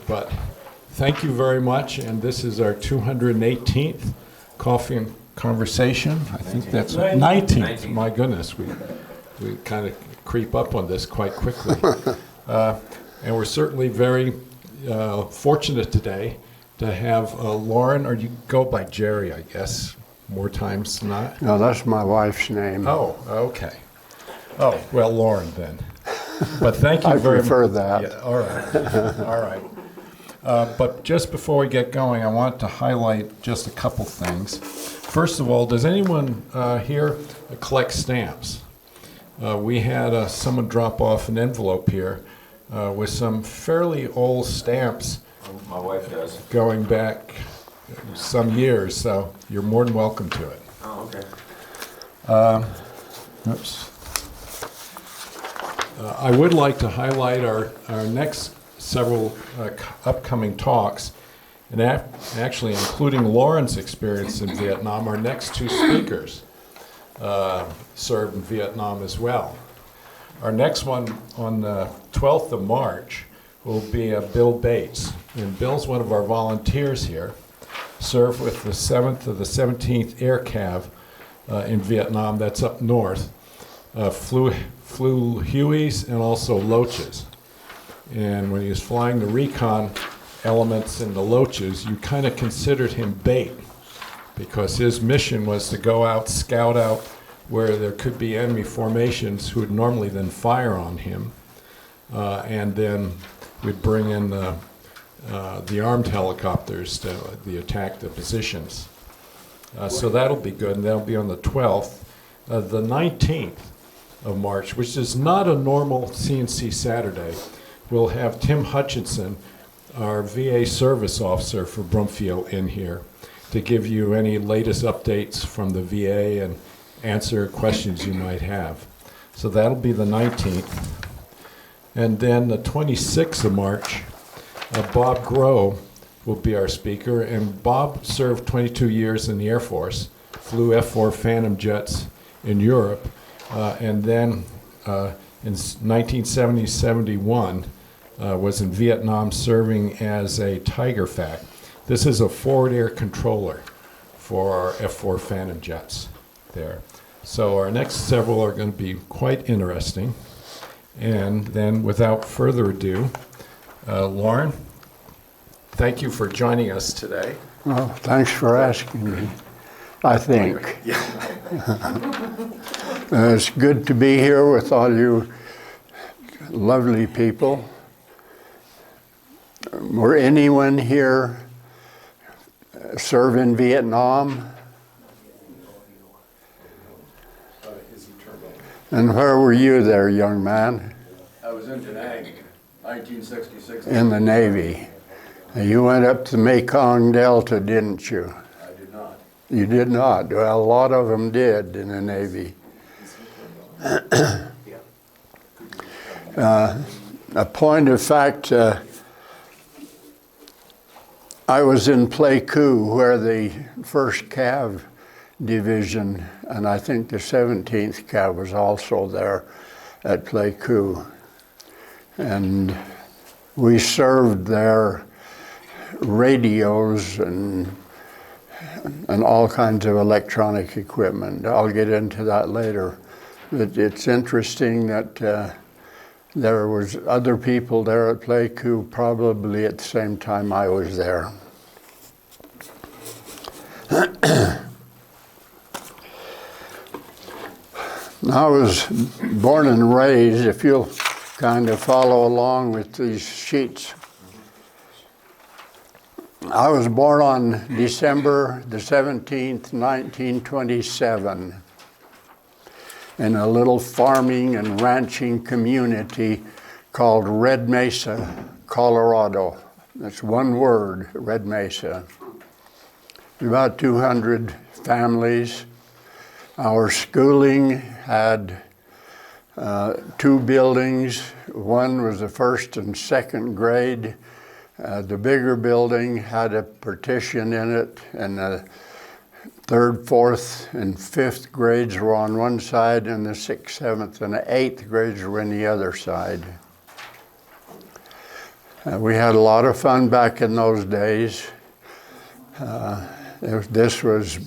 but thank you very much, and this is our 218th Coffee and Conversation. I think that's 19th. My goodness, we kind of creep up on this quite quickly. And we're certainly very fortunate today to have Lauren, or you go by Jerry, I guess, more times than not. No, that's my wife's name. Oh, okay. Oh, well, Lauren then. But thank you very much. I prefer that. Yeah, all right. All right. But just before we get going, I want to highlight just a couple things. First of all, does anyone here collect stamps? We had someone drop off an envelope here with some fairly old stamps. My wife does. Going back some years, so you're more than welcome to it. Oh, okay. Oops. I would like to highlight our next several upcoming talks, and actually including Lauren's experience in Vietnam. Our next two speakers served in Vietnam as well. Our next one on the 12th of March will be Bill Bates. And Bill's one of our volunteers here, served with the 7th of the 17th Air Cav in Vietnam, that's up north. Flew Hueys and also Loaches. And when he was flying the recon elements in the Loaches, you kind of considered him bait, because his mission was to go out, scout out where there could be enemy formations who would normally then fire on him. And then we'd bring in the armed helicopters to attack the positions. So that'll be good, and that'll be on the 12th. The 19th of March, which is not a normal CNC Saturday, we'll have Tim Hutchinson, our VA service officer for Brumfield, in here to give you any latest updates from the VA and answer questions you might have. So that'll be the 19th. And then the 26th of March, Bob Groh will be our speaker. And Bob served 22 years in the Air Force, flew F-4 Phantom jets in Europe, and then in 1970-71 was in Vietnam serving as a Tiger Fac. This is a forward air controller for our F-4 Phantom jets there. So our next several are going to be quite interesting. And then without further ado, Lauren, thank you for joining us today. Well, thanks for asking me, I think. It's good to be here with all you lovely people. Were anyone here serve in Vietnam? And where were you there, young man? I was in Da Nang, 1966. In the Navy. And you went up to Mekong Delta, didn't you? I did not. You did not. Well, a lot of them did in the Navy. A point of fact, I was in Pleiku, where the 1st Cav Division, and I think the 17th Cav was also there at Pleiku. And we served their radios and all kinds of electronic equipment. I'll get into that later. But it's interesting that there was other people there at Pleiku probably at the same time I was there. I was born and raised, if you'll kind of follow along with these sheets. I was born on December the 17th, 1927, in a little farming and ranching community called Red Mesa, Colorado. That's one word, Red Mesa. About 200 families. Our schooling had 2 buildings. One was the 1st and 2nd grade. The bigger building had a partition in it, and the 3rd, 4th, and 5th grades were on one side, and the 6th, 7th, and the 8th grades were on the other side. We had a lot of fun back in those days. This was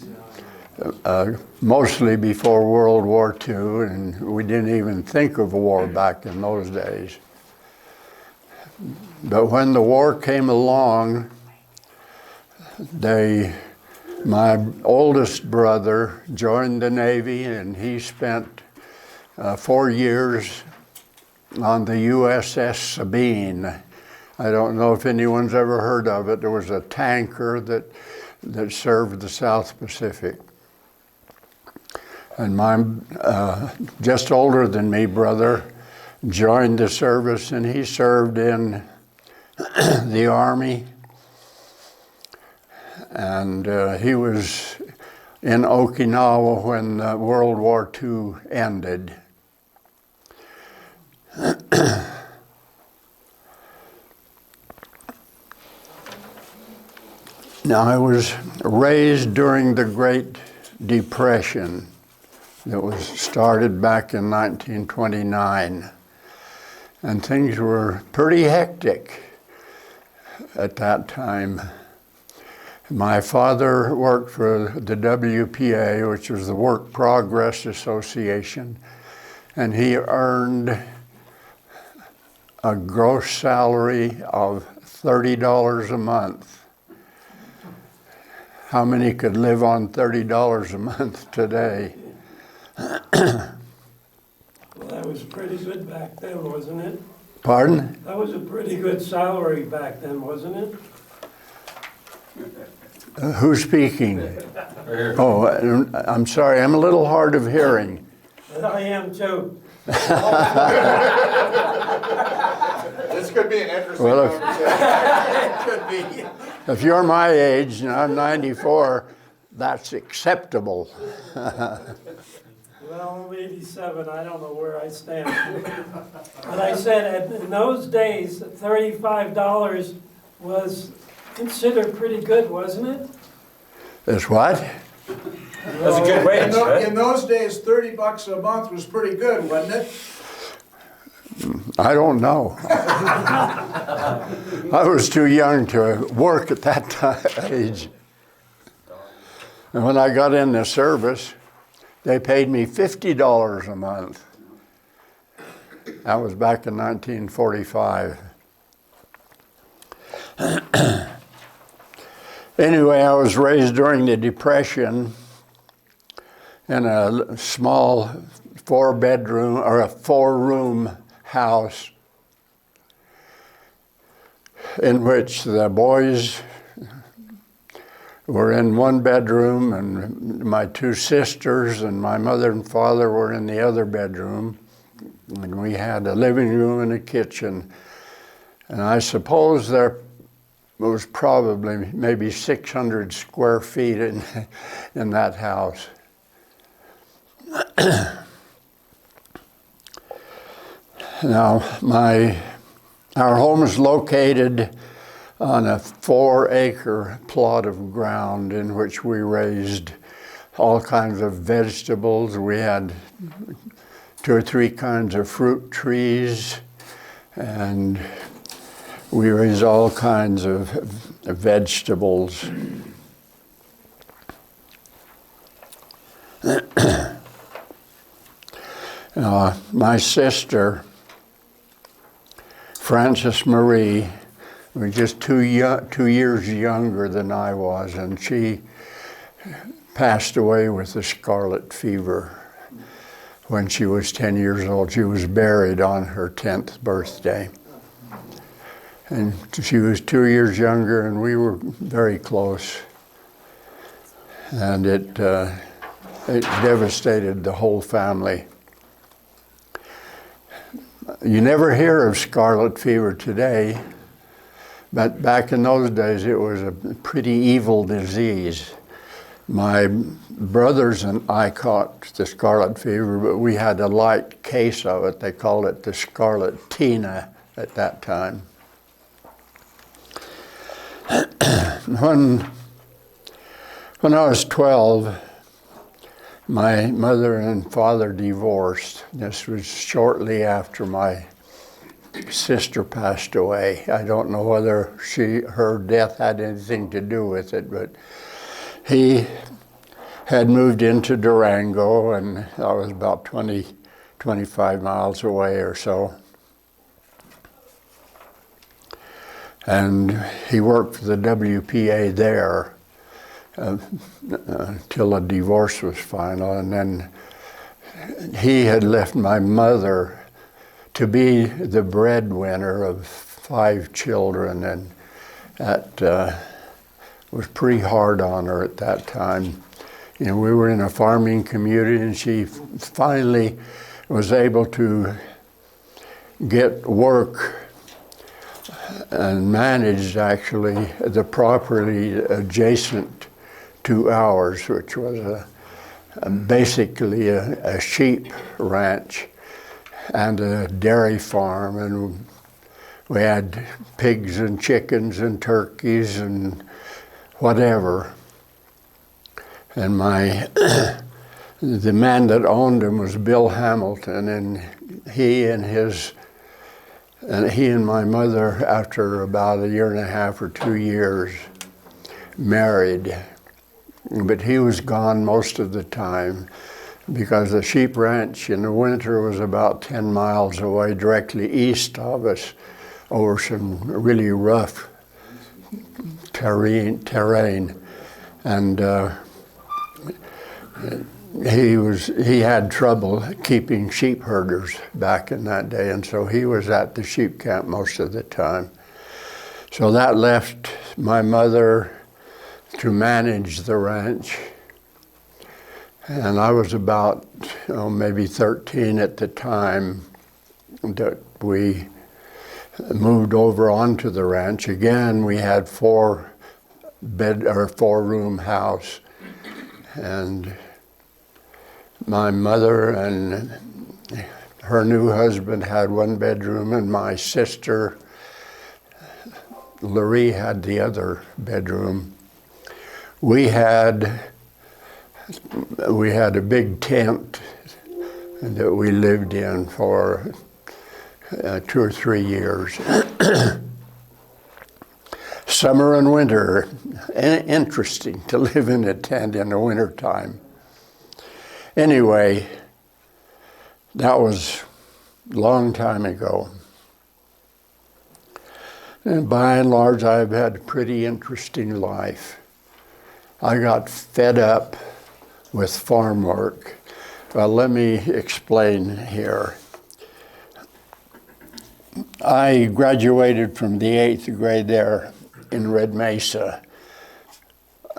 mostly before World War II, and we didn't even think of war back in those days. But when the war came along, my oldest brother joined the Navy, and he spent 4 years on the USS Sabine. I don't know if anyone's ever heard of it. There was a tanker that served the South Pacific. And my just older than me brother joined the service, and he served in the Army. And he was in Okinawa when World War II ended. Now, I was raised during the Great Depression that was started back in 1929. And things were pretty hectic at that time. My father worked for the WWII, which was the Work Progress Association, and he earned a gross salary of $30 a month. How many could live on $30 a month today? Well, that was pretty good back then, wasn't it? Pardon? That was a pretty good salary back then, wasn't it? Who's speaking? Oh, I'm sorry, I'm a little hard of hearing. And I am too. This could be an interesting Well, conversation. If you're my age and I'm 94, that's acceptable. Well, I'm 87, I don't know where I stand. But I said, in those days, $35 was considered pretty good, wasn't it? Is what? That's a good wage, right? In those days, $30 a month was pretty good, wasn't it? I don't know. I was too young to work at that age. And when I got in the service, they paid me $50 a month. That was back in 1945. Anyway, I was raised during the Depression in a small 4-bedroom or a 4-room house in which the boys were in one bedroom and my 2 sisters and my mother and father were in the other bedroom. And we had a living room and a kitchen. And I suppose there was probably maybe 600 square feet in that house. Now, our home is located on a 4-acre plot of ground in which we raised all kinds of vegetables. We had 2 or 3 kinds of fruit trees, and we raised all kinds of vegetables. My sister, Frances Marie, was just 2 years younger than I was, and she passed away with the scarlet fever when she was 10 years old. She was buried on her 10th birthday. And she was 2 years younger, and we were very close. And it devastated the whole family. You never hear of scarlet fever today, but back in those days it was a pretty evil disease. My brothers and I caught the scarlet fever, but we had a light case of it. They called it the scarlatina at that time. When I was 12, my mother and father divorced. This was shortly after my sister passed away. I don't know whether her death had anything to do with it, but he had moved into Durango, and that was about 25 miles away or so. And he worked for the WPA there until a divorce was final, and then he had left my mother to be the breadwinner of 5 children, and that was pretty hard on her at that time. You know, we were in a farming community, and she finally was able to get work and managed actually the property adjacent to ours, which was basically a sheep ranch and a dairy farm, and we had pigs and chickens and turkeys and whatever. And the man that owned him was Bill Hamilton, and he and my mother, after about 1.5 years or 2 years, married. But he was gone most of the time because the sheep ranch in the winter was about 10 miles away, directly east of us, over some really rough terrain. And he had trouble keeping sheep herders back in that day, and so he was at the sheep camp most of the time. So that left my mother to manage the ranch, and I was about maybe 13 at the time that we moved over onto the ranch. Again, we had 4-room house, and my mother and her new husband had 1 bedroom, and my sister Larry had the other bedroom. We had a big tent that we lived in for 2 or 3 years. Summer and winter, interesting to live in a tent in the wintertime. Anyway, that was a long time ago. And by and large, I've had a pretty interesting life. I got fed up with farm work. Well, let me explain here. I graduated from the 8th grade there in Red Mesa,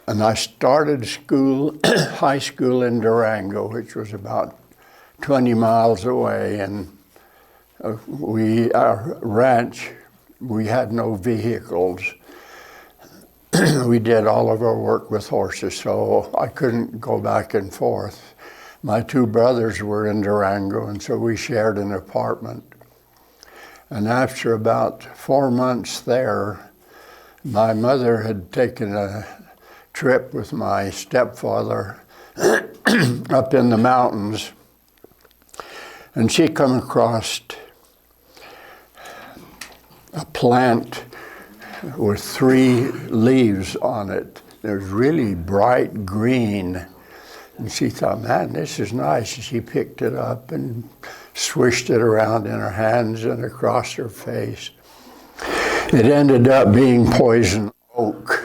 and I started school, high school in Durango, which was about 20 miles away, and our ranch, we had no vehicles. We did all of our work with horses, so I couldn't go back and forth. My 2 brothers were in Durango, and so we shared an apartment. And after about 4 months there, my mother had taken a trip with my stepfather up in the mountains, and she come across a plant with 3 leaves on it. It was really bright green. And she thought, man, this is nice. And she picked it up and swished it around in her hands and across her face. It ended up being poison oak.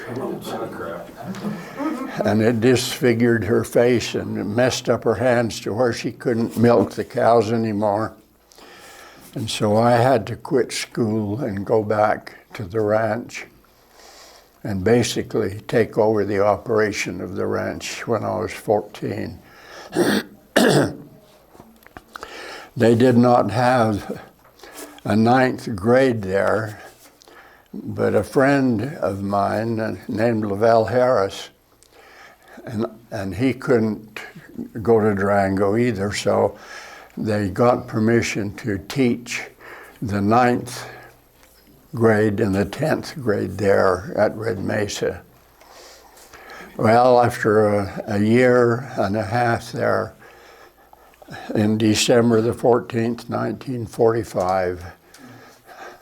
And it disfigured her face and messed up her hands to where she couldn't milk the cows anymore. And so I had to quit school and go back to the ranch and basically take over the operation of the ranch when I was 14. They did not have a 9th grade there, but a friend of mine named Lavelle Harris, and he couldn't go to Durango either, so they got permission to teach the 9th grade and the 10th grade there at Red Mesa. Well, after a year and a half there, in December the 14th, 1945,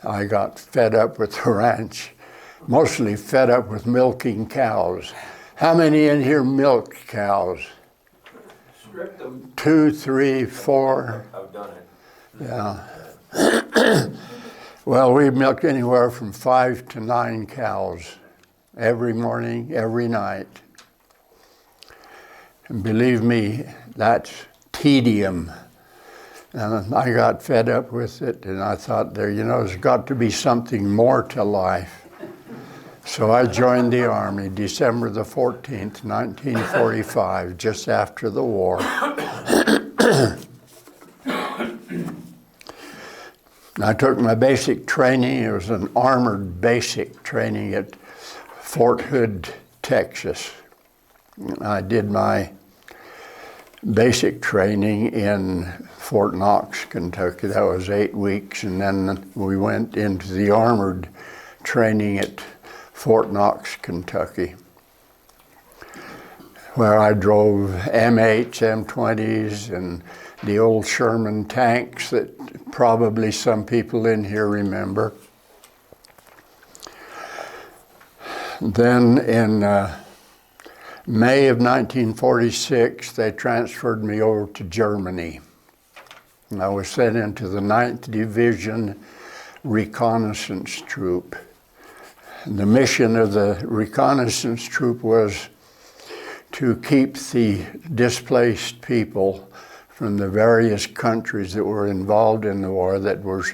I got fed up with the ranch, mostly fed up with milking cows. How many in here milk cows? Stripped them. 2, 3, 4. I've done it. Yeah. Well, we milked anywhere from 5 to 9 cows every morning, every night. And believe me, that's tedium. And I got fed up with it, and I thought, there's got to be something more to life. So I joined the Army December the 14th, 1945, just after the war. I took my basic training. It was an armored basic training at Fort Hood, Texas. I did my basic training in Fort Knox, Kentucky. That was 8 weeks, and then we went into the armored training at Fort Knox, Kentucky, where I drove M8s, M20s, and the old Sherman tanks that probably some people in here remember. Then in May of 1946, they transferred me over to Germany. And I was sent into the 9th Division Reconnaissance Troop. And the mission of the reconnaissance troop was to keep the displaced people from the various countries that were involved in the war that were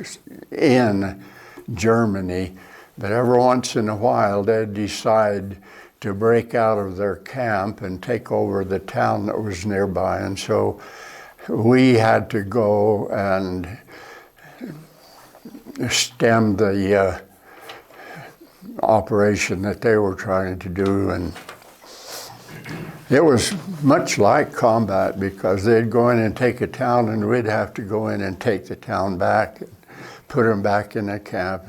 in Germany. But every once in a while, they'd decide to break out of their camp and take over the town that was nearby. And so we had to go and stem the operation that they were trying to do. And it was much like combat, because they'd go in and take a town, and we'd have to go in and take the town back, and put them back in a camp.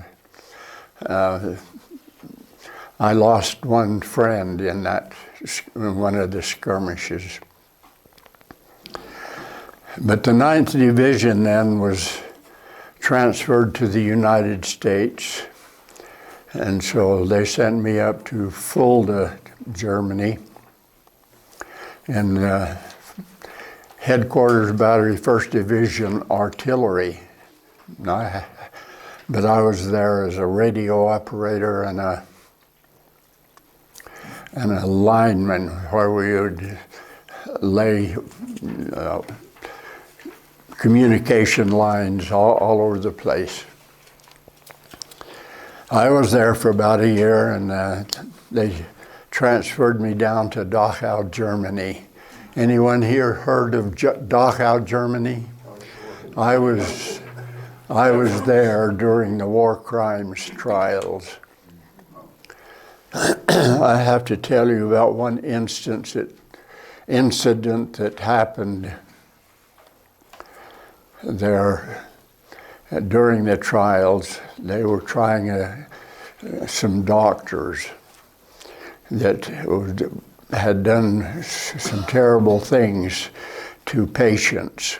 I lost one friend in one of the skirmishes. But the 9th Division then was transferred to the United States. And so they sent me up to Fulda, Germany, in Headquarters Battery, 1st Division Artillery. But I was there as a radio operator and a lineman, where we would lay communication lines all over the place. I was there for about a year, and they transferred me down to Dachau, Germany. Anyone here heard of Dachau, Germany? I was there during the war crimes trials. I have to tell you about one incident that happened there during the trials. They were trying some doctors that had done some terrible things to patients.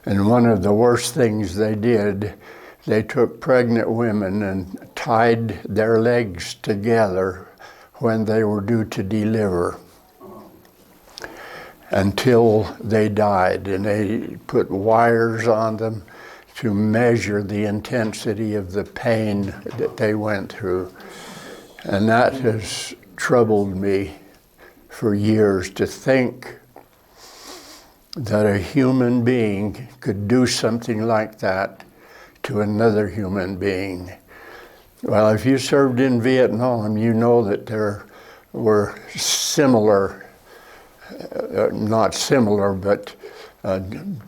And one of the worst things they did, they took pregnant women and tied their legs together when they were due to deliver until they died. And they put wires on them to measure the intensity of the pain that they went through. And that has troubled me for years, to think that a human being could do something like that to another human being. Well, if you served in Vietnam, you know that there were similar, not similar, but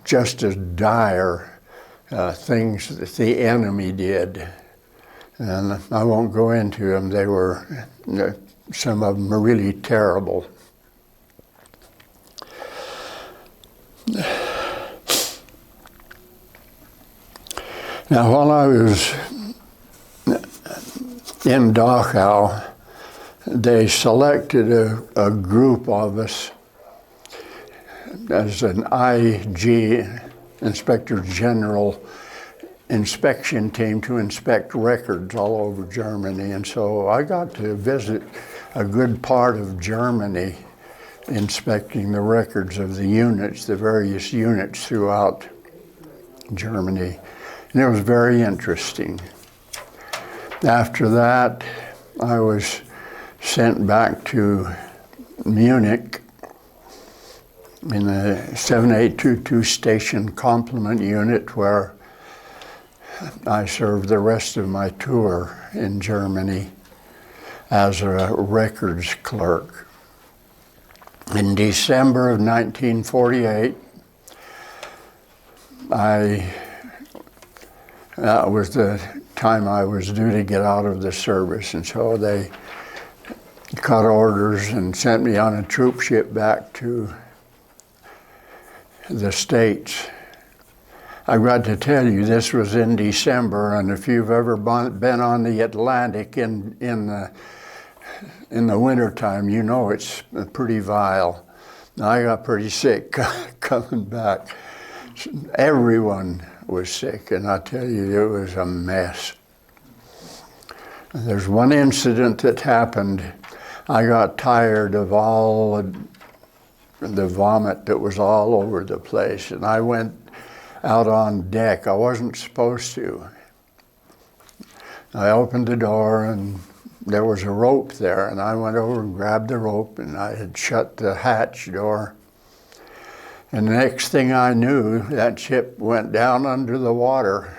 just as dire things that the enemy did. And I won't go into them. They were, some of them were really terrible. Now, while I was in Dachau, they selected a group of us as an IG, Inspector General, inspection team to inspect records all over Germany. And so I got to visit a good part of Germany, inspecting the records of the units, the various units throughout Germany. And it was very interesting. After that, I was sent back to Munich in the 7822 Station Complement Unit, where I served the rest of my tour in Germany as a records clerk. In December of 1948, that was the time I was due to get out of the service, and so they cut orders and sent me on a troop ship back to the States. I've got to tell you, this was in December, and if you've ever been on the Atlantic in the wintertime, you know it's pretty vile. I got pretty sick coming back. Everyone was sick, and I tell you, it was a mess. There's one incident that happened. I got tired of all the vomit that was all over the place, and I went out on deck. I wasn't supposed to. I opened the door, and there was a rope there, and I went over and grabbed the rope, and I had shut the hatch door. And the next thing I knew, that ship went down under the water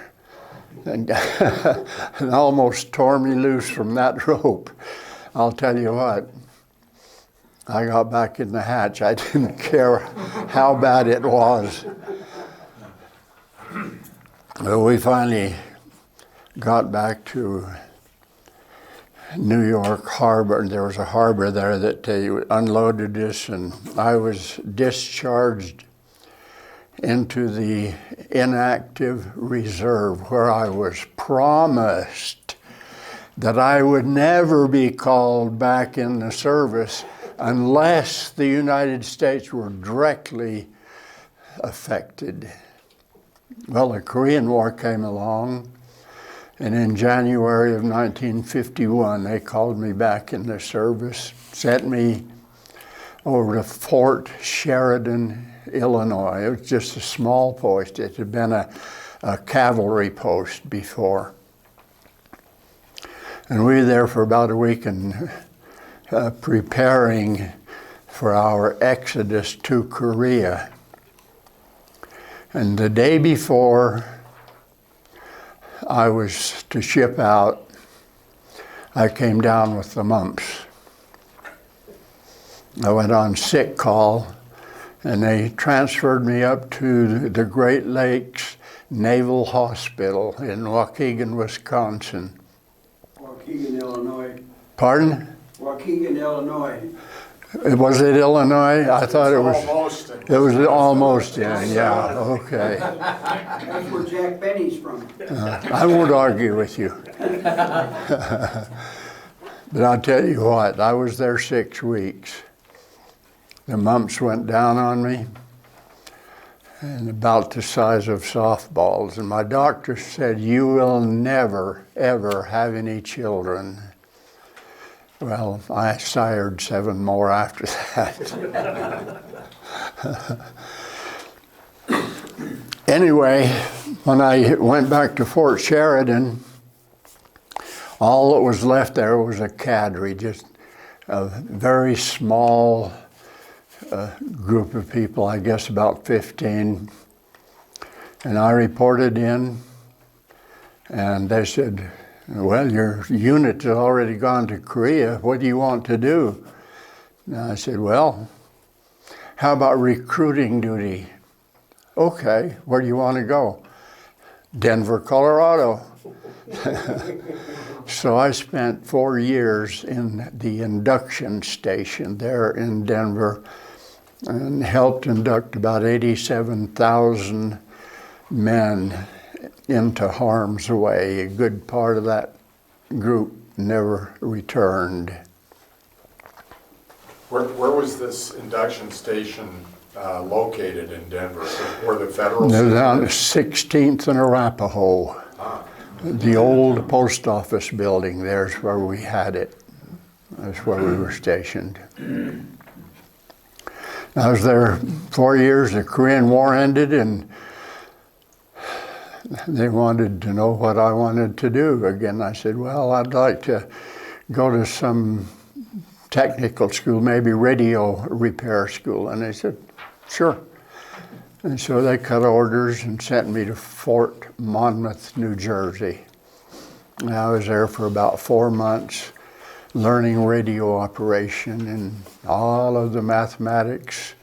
and, and almost tore me loose from that rope. I'll tell you what, I got back in the hatch. I didn't care how bad it was. But we finally got back to New York Harbor. There was a harbor there that they unloaded us, and I was discharged into the inactive reserve, where I was promised that I would never be called back in the service unless the United States were directly affected. Well, the Korean War came along, and in January of 1951, they called me back in the service, sent me over to Fort Sheridan, Illinois. It was just a small post. It had been a cavalry post before. And we were there for about a week and preparing for our exodus to Korea. And the day before I was to ship out, I came down with the mumps. I went on sick call, and they transferred me up to the Great Lakes Naval Hospital in Waukegan, Wisconsin. Waukegan, Illinois. Pardon? Waukegan, Illinois. Was it Illinois? I thought it was. Almost. It was almost, yeah, okay. That's where Jack Benny's from. I won't argue with you. But I'll tell you what, I was there 6 weeks. The mumps went down on me, and about the size of softballs. And my doctor said, "You will never, ever have any children." Well, I sired 7 more after that. Anyway, when I went back to Fort Sheridan, all that was left there was a cadre, just a very small group of people, I guess about 15. And I reported in, and they said, "Well, your unit has already gone to Korea. What do you want to do?" And I said, "Well, how about recruiting duty?" "Okay, where do you want to go?" "Denver, Colorado." So I spent 4 years in the induction station there in Denver and helped induct about 87,000 men into harm's way. A good part of that group never returned. Where was this induction station located in Denver? Where the federal? They're down 16th and Arapahoe. The old post office building, there's where we had it. That's where we were stationed. I was there 4 years. The Korean War ended, and they wanted to know what I wanted to do. Again, I said, well, I'd like to go to some technical school, maybe radio repair school. And they said, sure. And so they cut orders and sent me to Fort Monmouth, New Jersey. And I was there for about 4 months, learning radio operation and all of the mathematics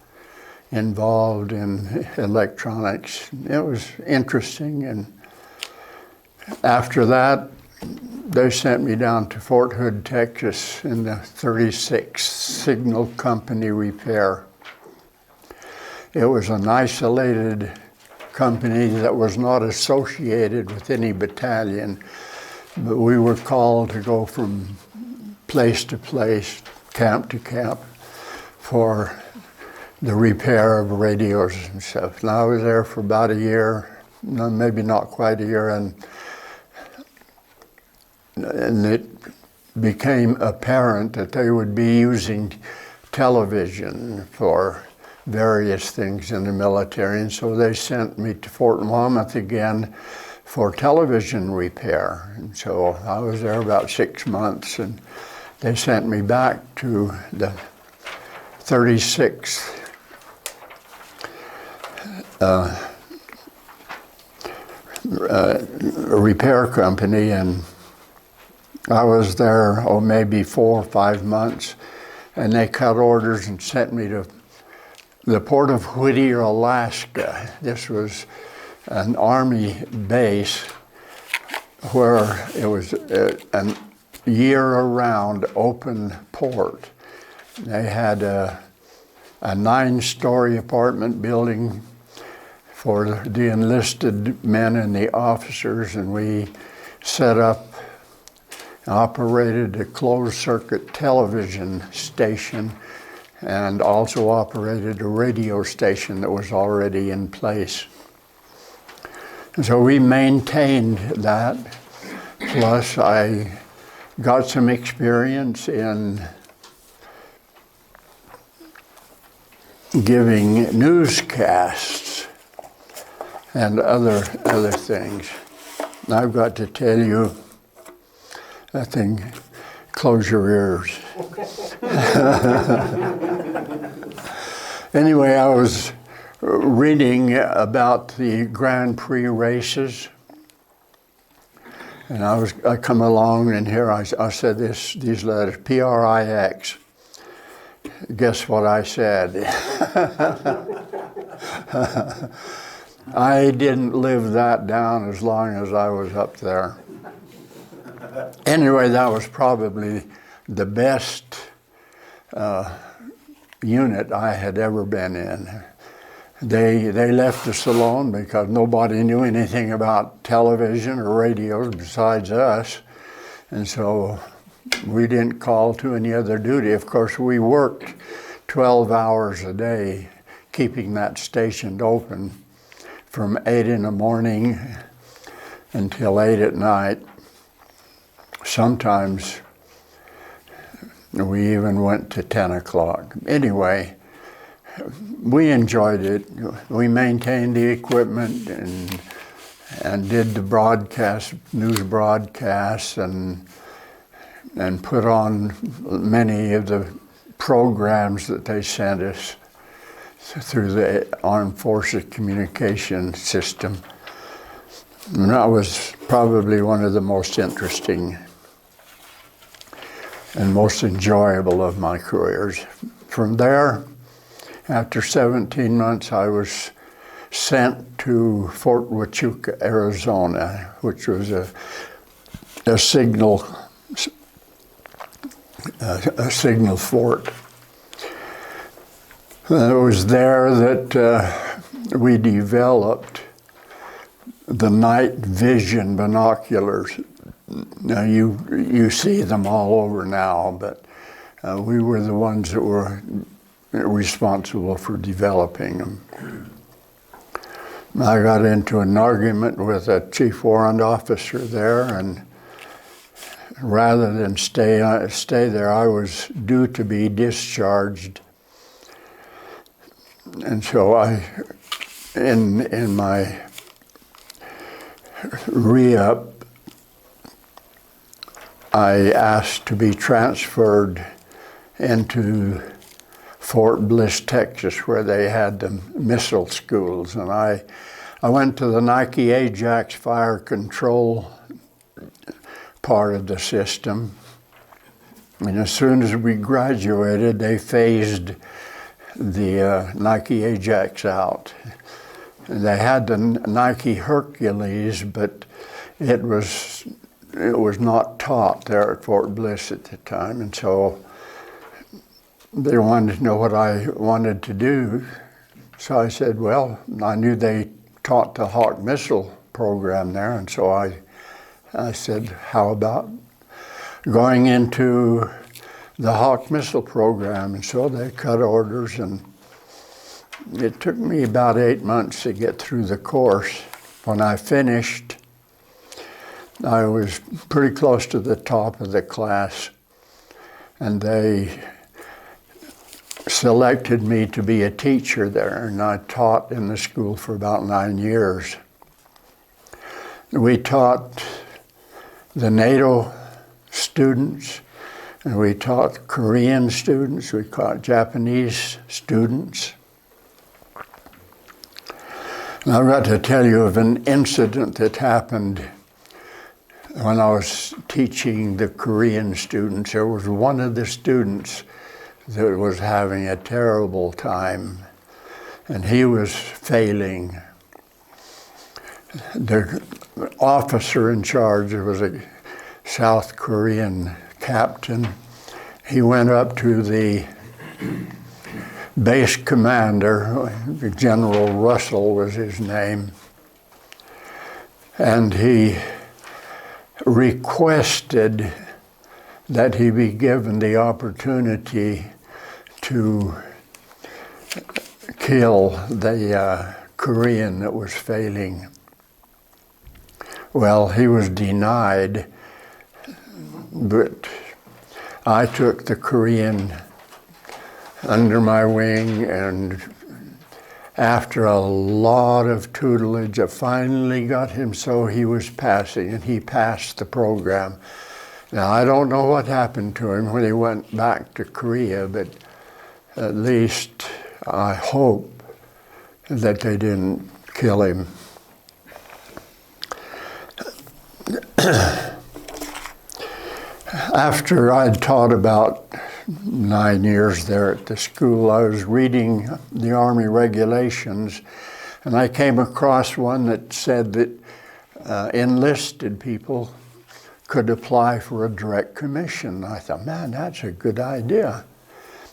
involved in electronics. It was interesting. And after that, they sent me down to Fort Hood, Texas in the 36th Signal Company Repair. It was an isolated company that was not associated with any battalion, but we were called to go from place to place, camp to camp, for the repair of radios and stuff. And I was there for about a year, no, maybe not quite a year, and it became apparent that they would be using television for various things in the military, and so they sent me to Fort Monmouth again for television repair. And so I was there about 6 months, and they sent me back to the 36th repair company, and I was there, maybe 4 or 5 months, and they cut orders and sent me to the port of Whittier, Alaska. This was an Army base where it was a year-round open port. They had a 9-story apartment building for the enlisted men and the officers, and we set up, operated a closed-circuit television station, and also operated a radio station that was already in place. And so we maintained that, plus I got some experience in giving newscasts and other things. And I've got to tell you, that thing, close your ears. Anyway, I was reading about the Grand Prix races, and I come along, and here I said these letters, P-R-I-X. Guess what I said? I didn't live that down as long as I was up there. Anyway, that was probably the best unit I had ever been in. They left us alone because nobody knew anything about television or radios besides us, and so we didn't call to any other duty. Of course, we worked 12 hours a day, keeping that station open from 8 in the morning until 8 at night. Sometimes we even went to 10 o'clock. Anyway, we enjoyed it. We maintained the equipment and did the broadcast, news broadcasts, and put on many of the programs that they sent us through the Armed Forces communication system. And that was probably one of the most interesting and most enjoyable of my careers. From there, after 17 months, I was sent to Fort Huachuca, Arizona, which was a signal fort. It was there that we developed the night vision binoculars. Now you see them all over now, but we were the ones that were responsible for developing them. I got into an argument with a chief warrant officer there, and rather than stay there, I was due to be discharged. And so in my re-up, I asked to be transferred into Fort Bliss, Texas, where they had the missile schools. And I went to the Nike Ajax fire control part of the system. And as soon as we graduated, they phased the Nike Ajax out. And they had the Nike Hercules, but it was not taught there at Fort Bliss at the time. And so they wanted to know what I wanted to do. So I said, well, I knew they taught the Hawk missile program there. And so I said, how about going into the Hawk missile program? And so they cut orders, and it took me about 8 months to get through the course. When I finished, I was pretty close to the top of the class, and they selected me to be a teacher there, and I taught in the school for about 9 years. We taught the NATO students, and we taught Korean students, we taught Japanese students. And I've got to tell you of an incident that happened when I was teaching the Korean students. There was one of the students that was having a terrible time, and he was failing. The officer in charge, there was a South Korean captain. He went up to the base commander, General Russell was his name, and he requested that he be given the opportunity to kill the Korean that was failing. Well, he was denied, but I took the Korean under my wing, and after a lot of tutelage, I finally got him so he was passing, and he passed the program. Now, I don't know what happened to him when he went back to Korea, but at least I hope that they didn't kill him. After I'd taught about 9 years there at the school, I was reading the Army regulations, and I came across one that said that enlisted people could apply for a direct commission. I thought, man, that's a good idea.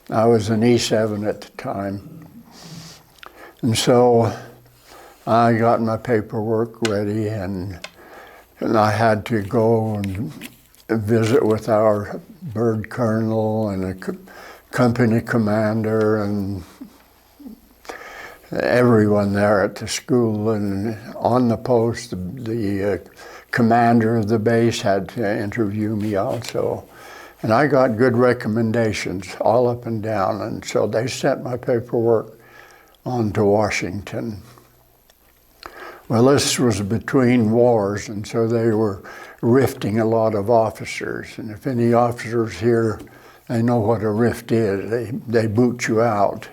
I was an E7 at the time. And so I got my paperwork ready, and I had to go and visit with our bird colonel and a company commander and everyone there at the school. And on the post, the commander of the base had to interview me also. And I got good recommendations all up and down. And so they sent my paperwork on to Washington. Well, this was between wars, and so they were rifting a lot of officers. And if any officers here, they know what a rift is. They boot you out.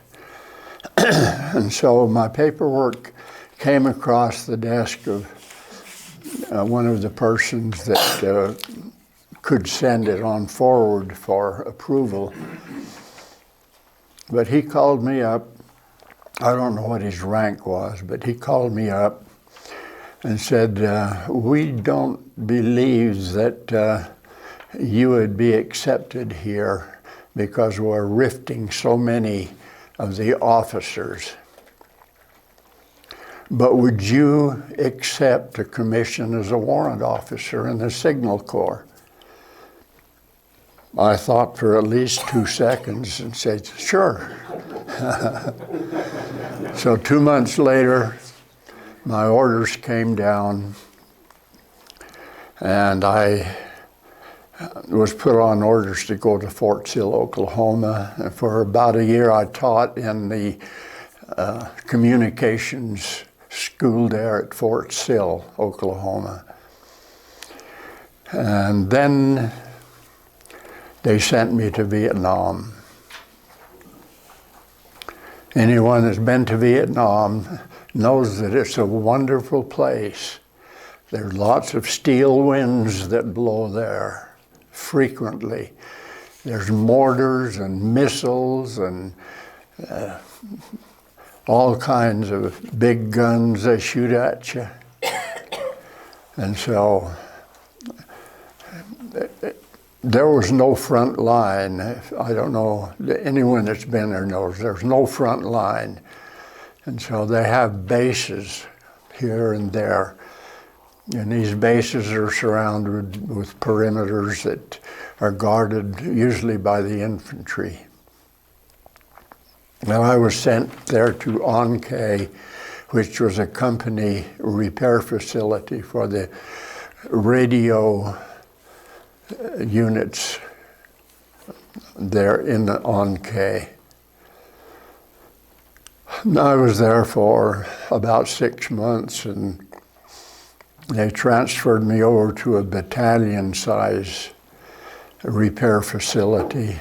And so my paperwork came across the desk of one of the persons that could send it on forward for approval. But he called me up. I don't know what his rank was, but he called me up and said, we don't believe that you would be accepted here because we're rifting so many of the officers. But would you accept a commission as a warrant officer in the Signal Corps? I thought for at least 2 seconds and said, sure. So 2 months later, my orders came down, and I was put on orders to go to Fort Sill, Oklahoma. And for about a year I taught in the communications school there at Fort Sill, Oklahoma. And then they sent me to Vietnam. Anyone that's been to Vietnam knows that it's a wonderful place. There's lots of steel winds that blow there frequently. There's mortars and missiles and all kinds of big guns they shoot at you. And so there was no front line. I don't know, anyone that's been there knows there's no front line. And so they have bases here and there. And these bases are surrounded with perimeters that are guarded usually by the infantry. Now I was sent there to Ankei, which was a company repair facility for the radio units there in the Ankei. I was there for about 6 months, and they transferred me over to a battalion-size repair facility.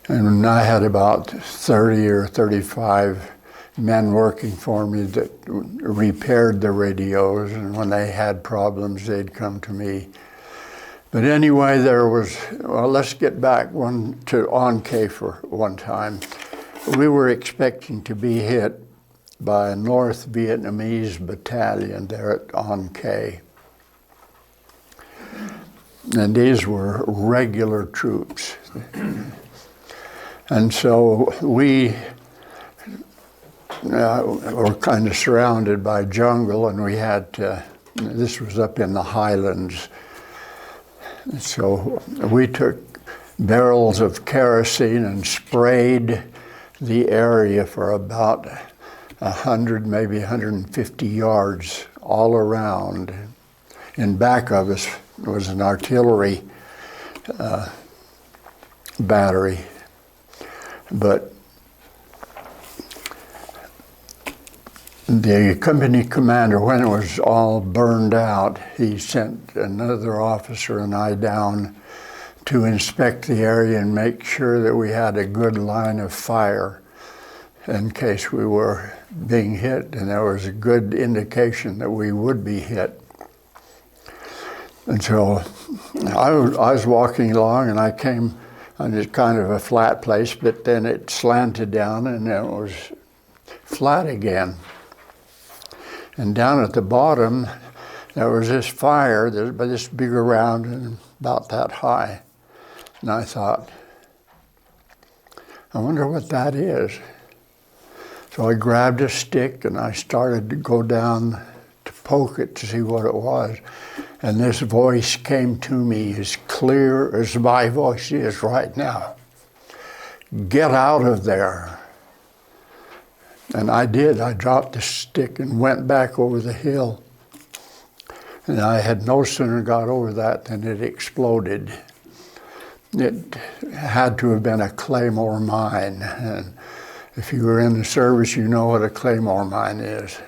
And I had about 30 or 35 men working for me that repaired the radios, and when they had problems, they'd come to me. But anyway, let's get back to Ankei for one time. We were expecting to be hit by a North Vietnamese battalion there at Ankei. And these were regular troops. And so we were kind of surrounded by jungle, and we had to, this was up in the highlands. So we took barrels of kerosene and sprayed the area for about 100, maybe 150 yards all around. In back of us was an artillery battery. But the company commander, when it was all burned out, he sent another officer and I down to inspect the area and make sure that we had a good line of fire in case we were being hit, and there was a good indication that we would be hit. And so I was walking along, and I came on just kind of a flat place, but then it slanted down and then it was flat again. And down at the bottom, there was this fire that was this big around and about that high. And I thought, I wonder what that is. So I grabbed a stick and I started to go down to poke it to see what it was. And this voice came to me as clear as my voice is right now. Get out of there. And I did. I dropped the stick and went back over the hill. And I had no sooner got over that than it exploded. It had to have been a claymore mine. And if you were in the service, you know what a claymore mine is.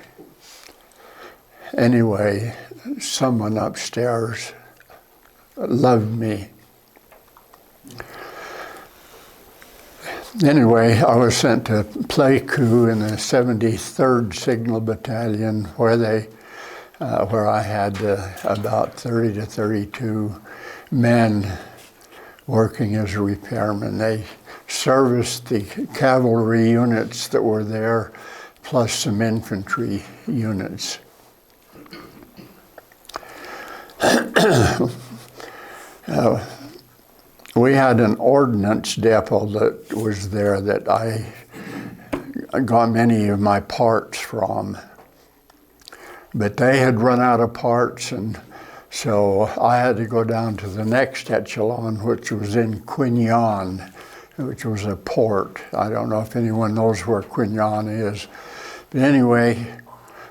Anyway, someone upstairs loved me. Anyway, I was sent to Pleiku in the 73rd Signal Battalion, where I had about 30 to 32 men working as a repairman. They serviced the cavalry units that were there, plus some infantry units. We had an ordnance depot that was there that I got many of my parts from. But they had run out of parts, and so I had to go down to the next echelon, which was in Quy Nhon, which was a port. I don't know if anyone knows where Quy Nhon is, But anyway,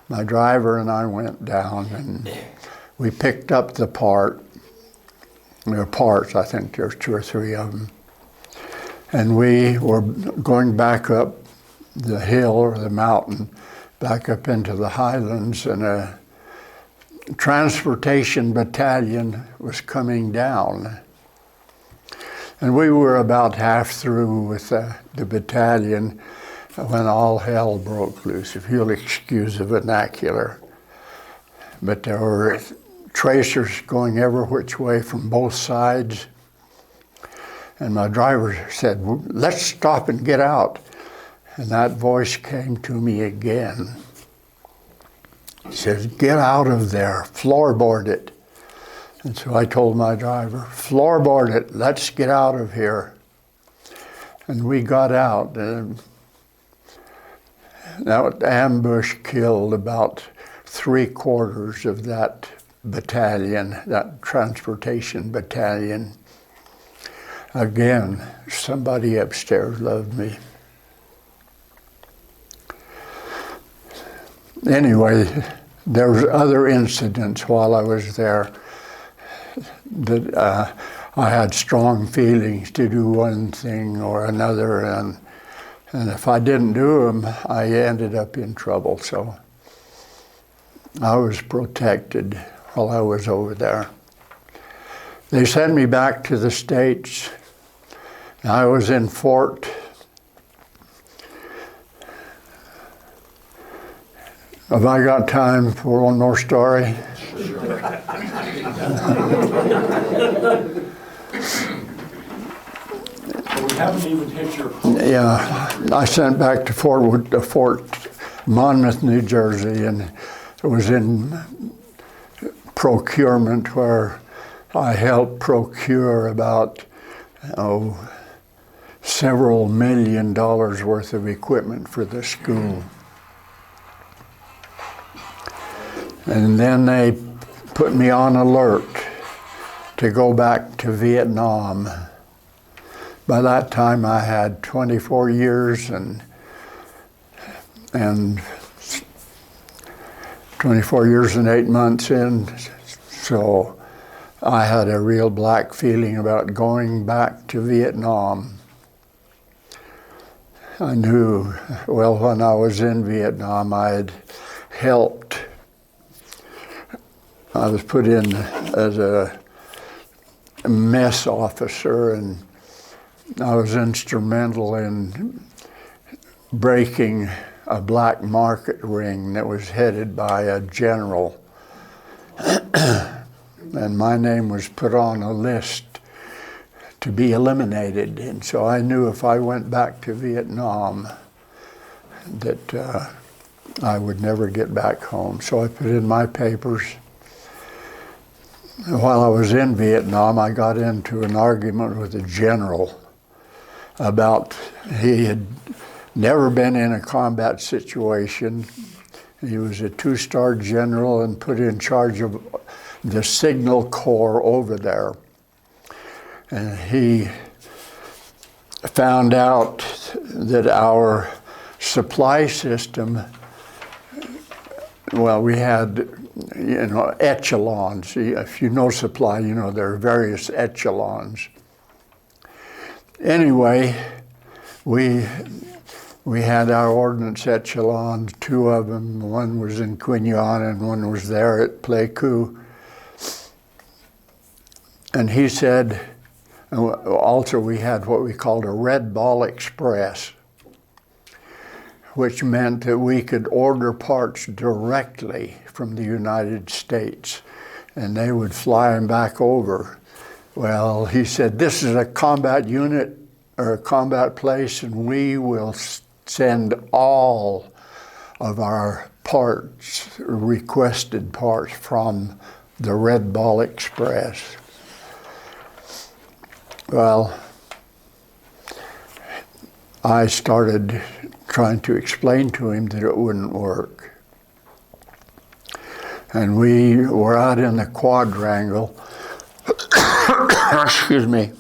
my driver and I went down and we picked up the part. There are parts, I think there's 2 or 3 of them. And we were going back up the hill or the mountain, back up into the highlands, and a transportation battalion was coming down. And we were about half through with the battalion when all hell broke loose, if you'll excuse the vernacular. But there were tracers going every which way from both sides. And my driver said, "Let's stop and get out." And that voice came to me again. He says, "Get out of there, floorboard it." And so I told my driver, "Floorboard it, let's get out of here." And we got out, and that ambush killed about 3/4 of that battalion, that transportation battalion. Again, somebody upstairs loved me. Anyway, there was other incidents while I was there that I had strong feelings to do one thing or another, and if I didn't do them, I ended up in trouble. So I was protected while I was over there. They sent me back to the States. I was in Fort Have I got time for one more story? We haven't even hit your... Yeah, I sent back to Fort Monmouth, New Jersey, and it was in procurement where I helped procure about several $1 million worth of equipment for the school. And then they put me on alert to go back to Vietnam. By that time I had 24 years and 24 years and 8 months in, so I had a real black feeling about going back to Vietnam. I knew, well, when I was in Vietnam, I had helped. I was put in as a mess officer, and I was instrumental in breaking a black market ring that was headed by a general. And my name was put on a list to be eliminated. And so I knew if I went back to Vietnam that I would never get back home. So I put in my papers. While I was in Vietnam, I got into an argument with a general about, he had never been in a combat situation. He was a 2-star general and put in charge of the signal corps over there. And he found out that our supply system, well, we had, echelons. If you know supply, you know there are various echelons. Anyway, we had our ordnance echelons, 2 of them. One was in Quy Nhon and one was there at Pleiku. And he said, also we had what we called a Red Ball Express, which meant that we could order parts directly from the United States, and they would fly them back over. Well, he said, this is a combat unit or a combat place, and we will send all of our parts, requested parts, from the Red Ball Express. Well, I started trying to explain to him that it wouldn't work. And we were out in the quadrangle, excuse me.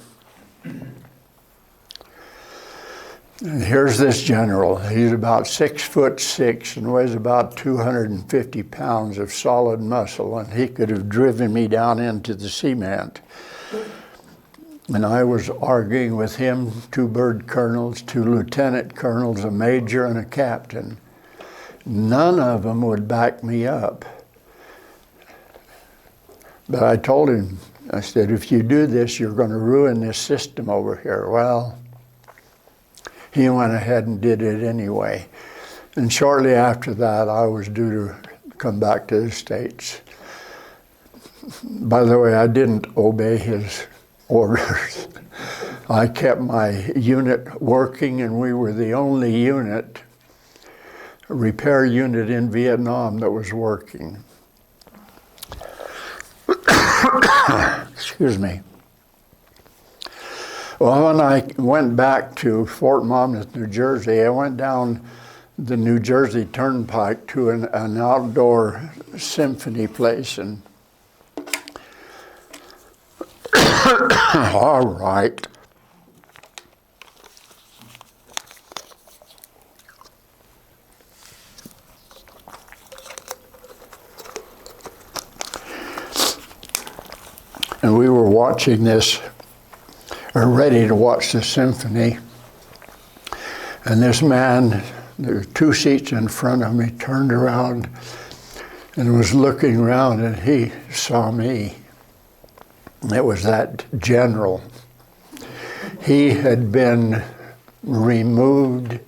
And here's this general. He's about 6'6" and weighs about 250 pounds of solid muscle, and he could have driven me down into the cement. And I was arguing with him, 2 bird colonels, 2 lieutenant colonels, a major and a captain. None of them would back me up. But I told him, I said, if you do this, you're going to ruin this system over here. Well, he went ahead and did it anyway. And shortly after that, I was due to come back to the States. By the way, I didn't obey his orders. I kept my unit working, and we were the only unit, repair unit in Vietnam that was working. Excuse me. Well, when I went back to Fort Monmouth, New Jersey, I went down the New Jersey Turnpike to an outdoor symphony place, and all right. And we were watching this, or ready to watch the symphony. And this man, there were 2 seats in front of me, turned around and was looking around, and he saw me. It was that general. He had been removed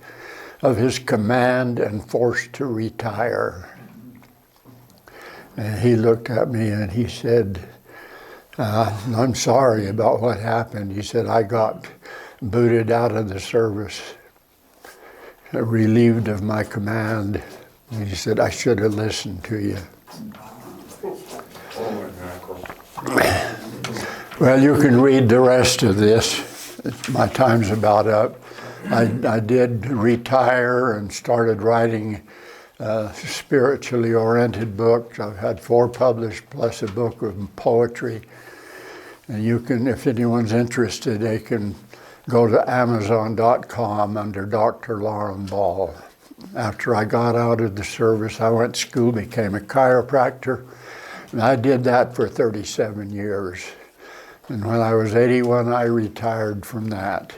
of his command and forced to retire. And he looked at me and he said, I'm sorry about what happened. He said, I got booted out of the service, relieved of my command. And he said, I should have listened to you. Well, you can read the rest of this. My time's about up. I did retire and started writing spiritually oriented books. I've had 4 published, plus a book of poetry. And you can, if anyone's interested, they can go to Amazon.com under Dr. Lauren Ball. After I got out of the service, I went to school, became a chiropractor, and I did that for 37 years. And when I was 81, I retired from that.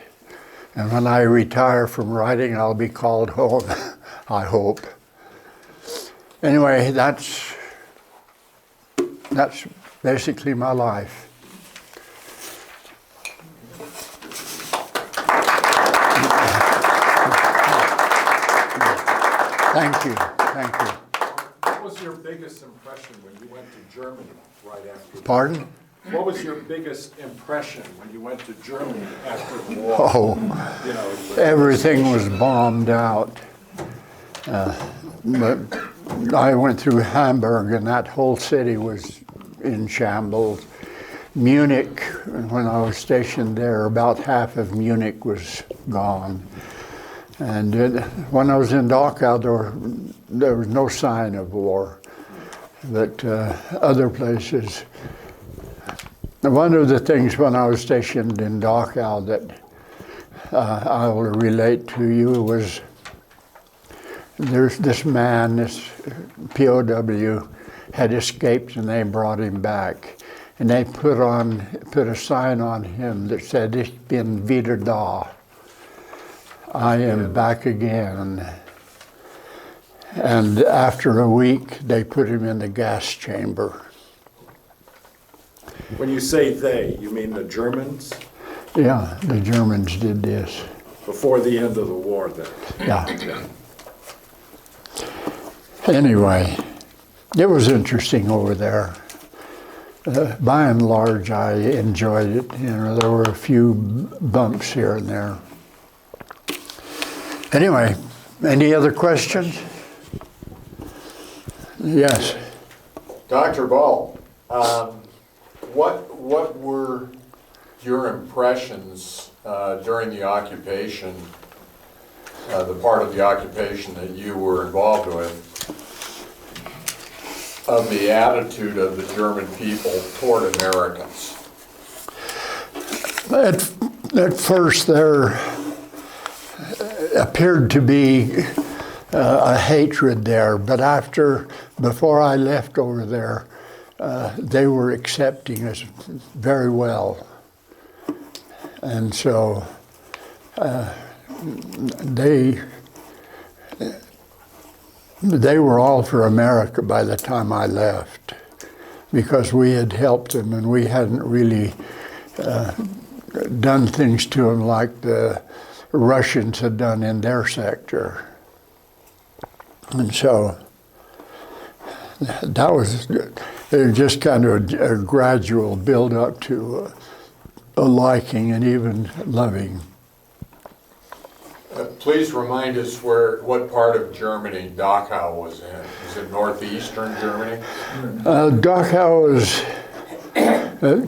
And when I retire from writing, I'll be called home, I hope. Anyway, that's basically my life. Thank you, thank you. What was your biggest impression when you went to Germany right after? Pardon? What was your biggest impression when you went to Germany after the war? Oh, You know, everything was bombed out. But I went through Hamburg, and that whole city was in shambles. Munich, when I was stationed there, about half of Munich was gone. And when I was in Dachau, there was no sign of war. But other places, one of the things when I was stationed in Dachau that I will relate to you was there's this man, this POW, had escaped, and they brought him back. And they put a sign on him that said, "Ich bin wieder da." I am back again. And after a week, they put him in the gas chamber. when you say they, you mean the Germans? Yeah, the Germans did this. Before the end of the war then? Yeah. Anyway, it was interesting over there. By and large, I enjoyed it. You know, there were a few bumps here and there. Anyway, any other questions? Yes. Dr. Ball, what were your impressions during the occupation, the part of the occupation that you were involved with, of the attitude of the German people toward Americans? At first, appeared to be a hatred there, but before I left over there, they were accepting us very well. And so they were all for America by the time I left, because we had helped them and we hadn't really done things to them like the Russians had done in their sector. And so that was just kind of a gradual build up to a liking and even loving. Please remind us what part of Germany Dachau was in. Is it northeastern Germany? Dachau is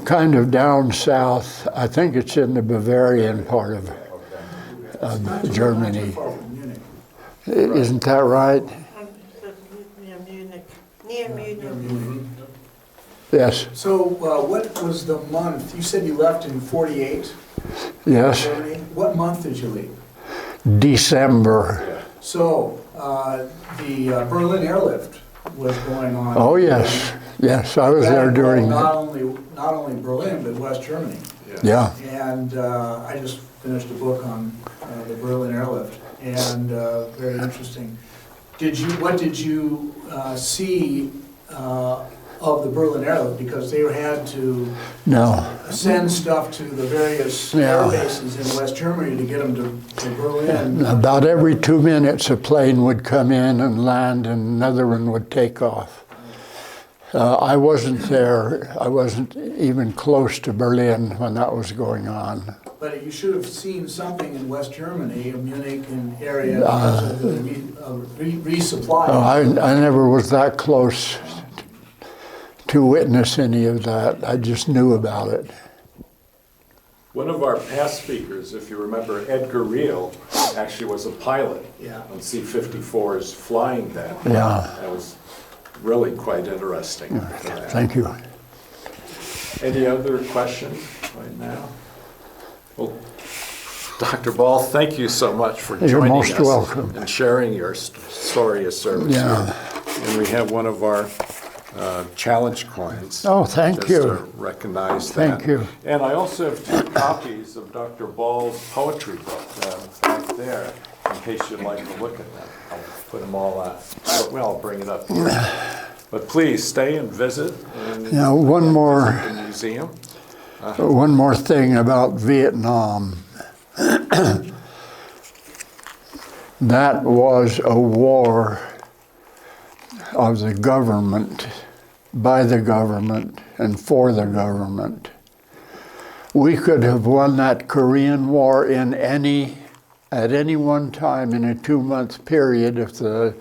kind of down south. I think it's in the Bavarian part of Germany. Isn't that right? Near Munich. Near Munich. Yes. So what was the month? You said you left in 48? Yes. Germany. What month did you leave? December. So the Berlin Airlift was going on. Oh yes, yes. I was there during. Not only Berlin, but West Germany. Yeah. And I just finished a book on the Berlin Airlift, and very interesting. What did you see of the Berlin Airlift? Because they had to send stuff to the various air bases in West Germany to get them to Berlin. About every 2 minutes, a plane would come in and land, and another one would take off. I wasn't there. I wasn't even close to Berlin when that was going on. But you should have seen something in West Germany, Munich and area, because of the resupply. I never was that close to witness any of that. I just knew about it. One of our past speakers, if you remember, Edgar Reel, actually was a pilot on C-54s flying that. Yeah. That was really quite interesting. Thank you. Any other questions right now? Well, Dr. Ball, thank you so much for You're joining most us welcome. and sharing your story of service. Yeah. And we have one of our challenge coins. Oh, thank just you. to recognize that. Thank you. And I also have 2 copies of Dr. Ball's poetry book right there, in case you'd like to look at them. I'll put them all out. Well, I'll bring it up here. But please stay and visit One more. the museum. One more thing about Vietnam. That was a war of the government, by the government, and for the government. We could have won that Korean War at any one time in a 2-month period if the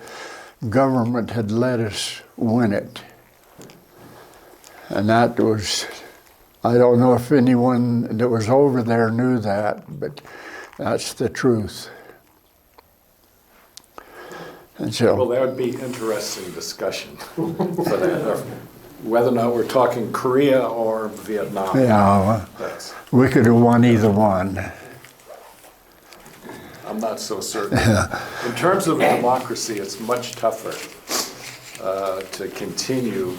government had let us win it. And that was, I don't know if anyone that was over there knew that, but that's the truth. And so, Well, that would be interesting discussion for that, whether or not we're talking Korea or Vietnam. yeah, That's, we could have won either one. I'm not so certain. In terms of democracy, it's much tougher to continue,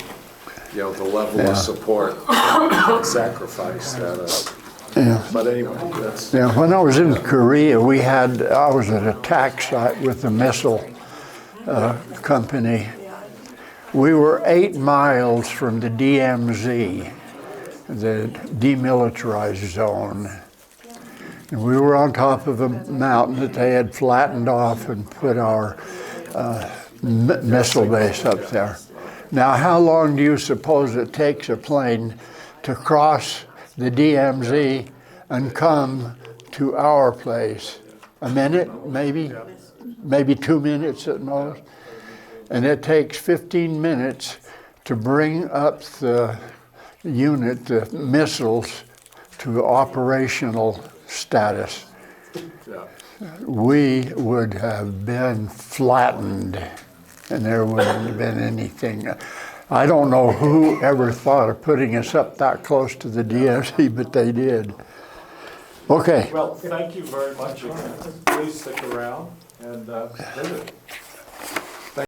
the level of support and sacrifice that. But anyway, that's. Yeah, when I was in Korea, I was at a tac site with the missile company. We were 8 miles from the DMZ, the demilitarized zone. And we were on top of a mountain that they had flattened off and put our missile base up there. Now, how long do you suppose it takes a plane to cross the DMZ and come to our place? A minute, maybe? Maybe 2 minutes at most. And it takes 15 minutes to bring up the unit, the missiles, to operational status. We would have been flattened, and there wouldn't have been anything. I don't know who ever thought of putting us up that close to the DMZ, but they did. Okay. Well, thank you very much again. Please stick around and visit.